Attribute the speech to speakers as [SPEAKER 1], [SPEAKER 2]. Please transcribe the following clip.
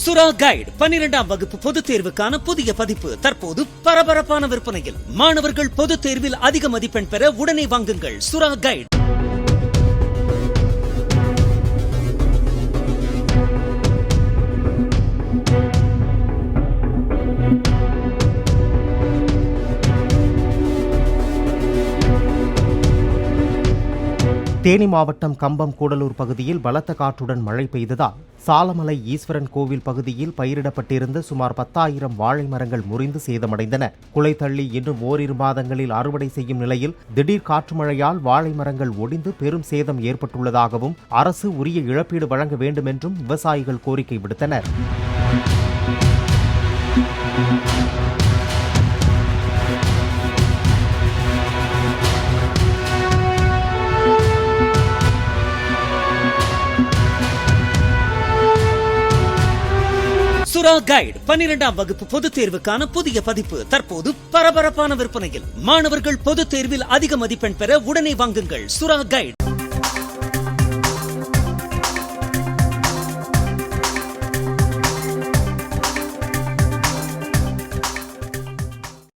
[SPEAKER 1] சுறா கைடு 12ஆம் வகுப்பு பொதுத் தேர்வுக்கான புதிய பதிப்பு தற்போது பரபரப்பான விற்பனையில். மாணவர்கள் பொதுத் தேர்வில் அதிக மதிப்பெண் பெற உடனே வாங்குங்கள் சுறா கைடு.
[SPEAKER 2] தேனி மாவட்டம் கம்பம் கூடலூர் பகுதியில் பலத்த காற்றுடன் மழை பெய்ததால் சாலமலை ஈஸ்வரன் கோவில் பகுதியில் பயிரிடப்பட்டிருந்த சுமார் 10,000 வாழை மரங்கள் முறிந்து சேதமடைந்தன. குலை தள்ளி இன்னும் ஓரிரு மாதங்களில் அறுவடை செய்யும் நிலையில் திடீர் காற்று மழையால் வாழை மரங்கள் ஒடிந்து பெரும் சேதம் ஏற்பட்டுள்ளதாகவும் அரசு உரிய இழப்பீடு வழங்க வேண்டும் என்றும் விவசாயிகள் கோரிக்கை விடுத்தனர்.
[SPEAKER 1] சுறா கைடு 12ஆம் வகுப்பு பொதுத் தேர்வுக்கான புதிய பதிப்பு தற்போது பரபரப்பான விற்பனையில். மாணவர்கள் பொதுத் தேர்வில் அதிக மதிப்பெண் பெற உடனே வாங்குங்கள் சுறா கைடு.